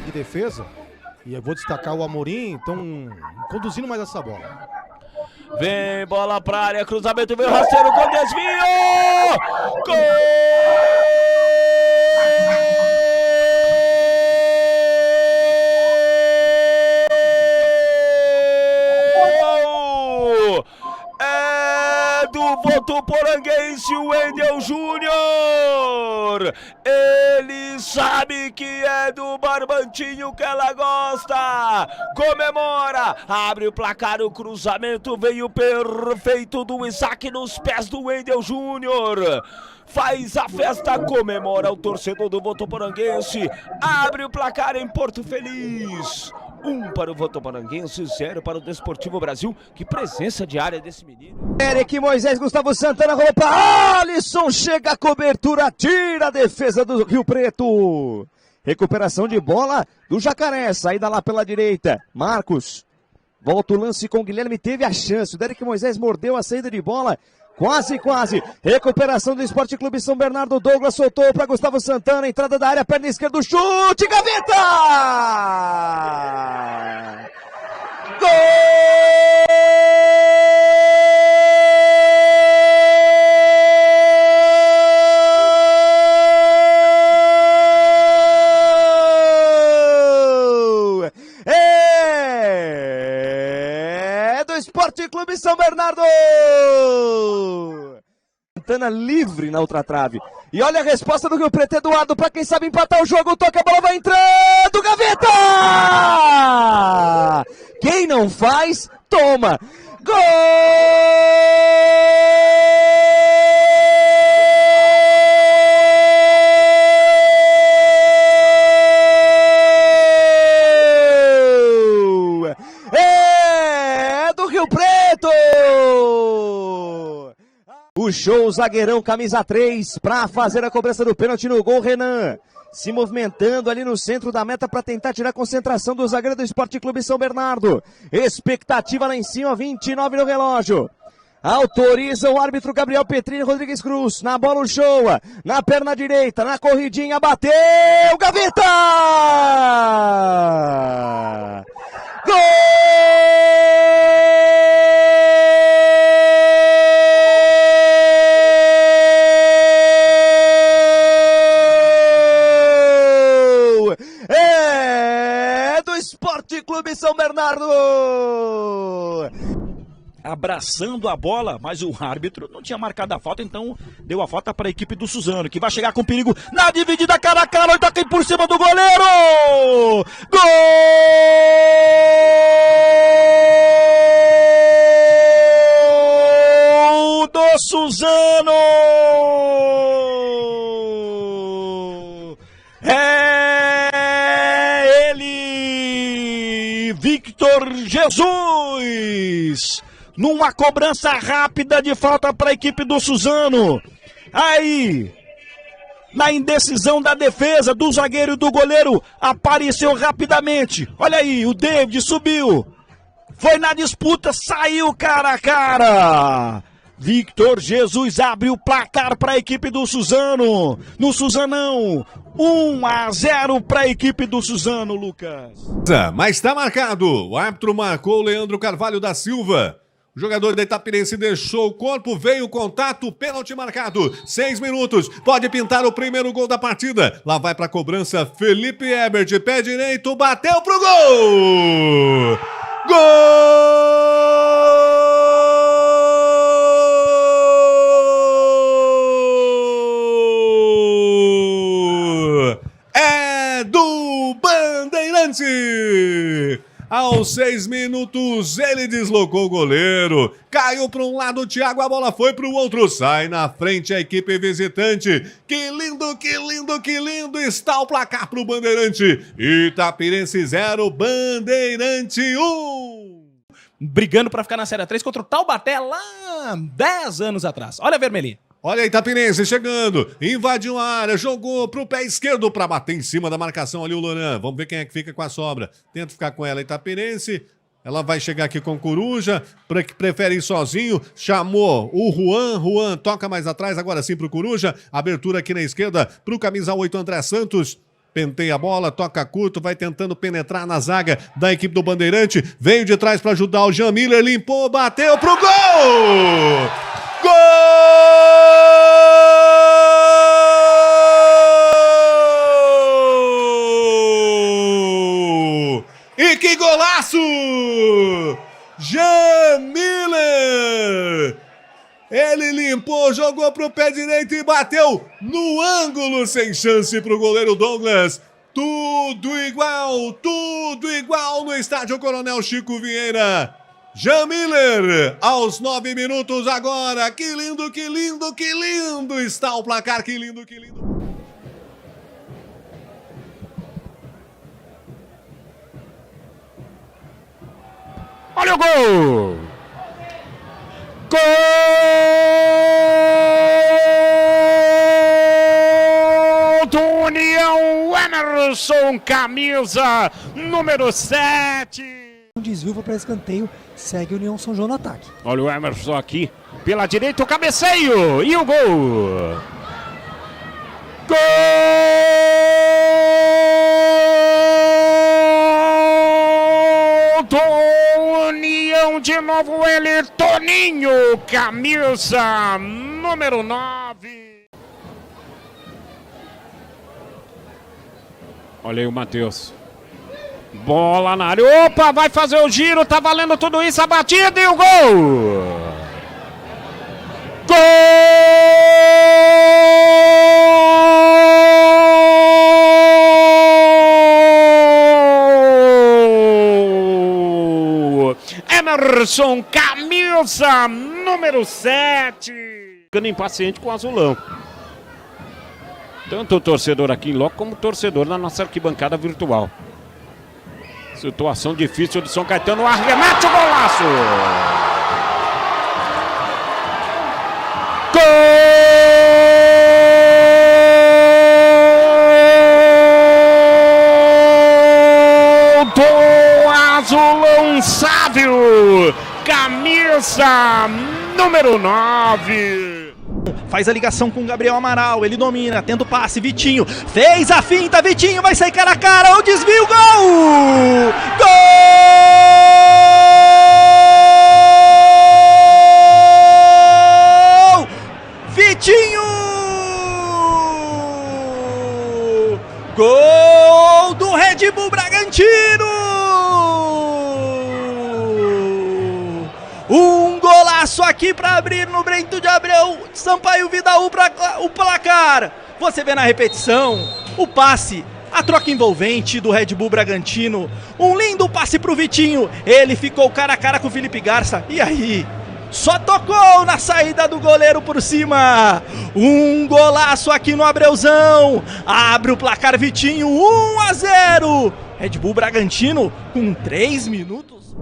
de defesa. E eu vou destacar o Amorim, estão conduzindo mais essa bola. Vem bola pra área, cruzamento, veio rasteiro com desvio! Gol! É do Votuporanguense, o Wendel Júnior! Ele sabe que é do Barbantinho que ela gosta! Comemora! Abre o placar, o cruzamento veio perfeito do Isaac nos pés do Wendel Júnior! Faz a festa, comemora o torcedor do Votuporanguense! Abre o placar em Porto Feliz! 1 para o Votuporanguense, 0 para o Desportivo Brasil. Que presença diária desse menino. Eric Moisés, Gustavo Santana, rolou para Alisson, chega a cobertura, tira a defesa do Rio Preto. Recuperação de bola do Jacaré, saída lá pela direita. Marcos, volta o lance com o Guilherme, teve a chance. O Derek Moisés mordeu a saída de bola. Quase, quase. Recuperação do Esporte Clube São Bernardo. Douglas soltou para Gustavo Santana. Entrada da área, perna esquerda, chute, gaveta! Gol! É do Esporte Clube São Bernardo! Santana livre na outra trave. E olha a resposta do Rio Preto, Eduardo, para quem sabe empatar o jogo, toca, a bola vai entrando, gaveta! Quem não faz, toma! Gol! É do Rio Preto! Puxou o zagueirão, camisa 3, para fazer a cobrança do pênalti no gol. Renan se movimentando ali no centro da meta para tentar tirar a concentração do zagueiro do Esporte Clube São Bernardo. Expectativa lá em cima, 29 no relógio. Autoriza o árbitro Gabriel Petrini Rodrigues Cruz. Na bola o Shoa, na perna direita, na corridinha, bateu, gaveta! Gol! Esporte Clube São Bernardo! Abraçando a bola, mas o árbitro não tinha marcado a falta, então deu a falta para a equipe do Suzano, que vai chegar com perigo na dividida cara a cara, toca aí por cima do goleiro! Gol do Suzano! Victor Jesus, numa cobrança rápida de falta para a equipe do Suzano. Aí, na indecisão da defesa, do zagueiro e do goleiro, apareceu rapidamente. Olha aí, o David subiu, foi na disputa, saiu cara a cara. Victor Jesus abre o placar para a equipe do Suzano. No Suzanão, 1-0 para a equipe do Suzano, Lucas. Mas está marcado. O árbitro marcou o Leandro Carvalho da Silva. O jogador da Itapirense deixou o corpo, veio o contato, pênalti marcado. 6 minutos, pode pintar o primeiro gol da partida. Lá vai para a cobrança Felipe Ebert, pé direito, bateu pro gol! Gol! Do Bandeirante! Aos 6 minutos, ele deslocou o goleiro, caiu para um lado, o Thiago, a bola foi para o outro, sai na frente a equipe visitante. Que lindo, que lindo, que lindo está o placar para o Bandeirante. Itapirense 0, Bandeirante 1. Brigando para ficar na Série 3 contra o Taubaté lá 10 anos atrás. Olha a vermelhinha. Olha a Itapirense chegando, invadiu a área, jogou pro pé esquerdo para bater em cima da marcação ali o Loran. Vamos ver quem é que fica com a sobra. Tenta ficar com ela a Itapirense. Ela vai chegar aqui com o Coruja, que prefere ir sozinho. Chamou o Juan toca mais atrás, agora sim pro Coruja. Abertura aqui na esquerda pro camisa 8 André Santos. penteia a bola, toca curto, vai tentando penetrar na zaga da equipe do Bandeirante. Veio de trás para ajudar o Jean Miller, limpou, bateu pro gol! Gol! E que golaço! Jean Miller! Ele limpou, jogou pro pé direito e bateu no ângulo, sem chance pro goleiro Douglas. Tudo igual no estádio Coronel Chico Vieira. Jean Miller, aos 9 minutos agora. Que lindo, que lindo, que lindo está o placar, que lindo, que lindo. Olha o gol! Gol do União, Emerson, camisa número 7. Um desvio para escanteio, segue a União São João no ataque. Olha o Emerson aqui, pela direita o cabeceio e o gol. Gol do União, de novo ele, Toninho, camisa número 9. Olha aí o Matheus. Bola na área, opa, vai fazer o giro, tá valendo tudo isso, a batida e o gol! Gol Emerson, camisa número 7. Ficando impaciente com o azulão. Tanto o torcedor aqui em loco como o torcedor na nossa arquibancada virtual. Situação difícil de São Caetano, arremete o golaço! Gol do Azulão Sávio, camisa número 9. Faz a ligação com o Gabriel Amaral, ele domina, tenta o passe, Vitinho, fez a finta, Vitinho vai sair cara a cara, o desvio, gol! Gol! Vitinho! Gol do Red Bull Bragantino! Um golaço aqui para abrir no Brento de Abreu, Sampaio Vidaú para o placar. Você vê na repetição o passe, a troca envolvente do Red Bull Bragantino. Um lindo passe para o Vitinho, ele ficou cara a cara com o Felipe Garça. E aí, só tocou na saída do goleiro por cima. Um golaço aqui no Abreuzão. Abre o placar Vitinho, 1-0. Red Bull Bragantino com 3 minutos.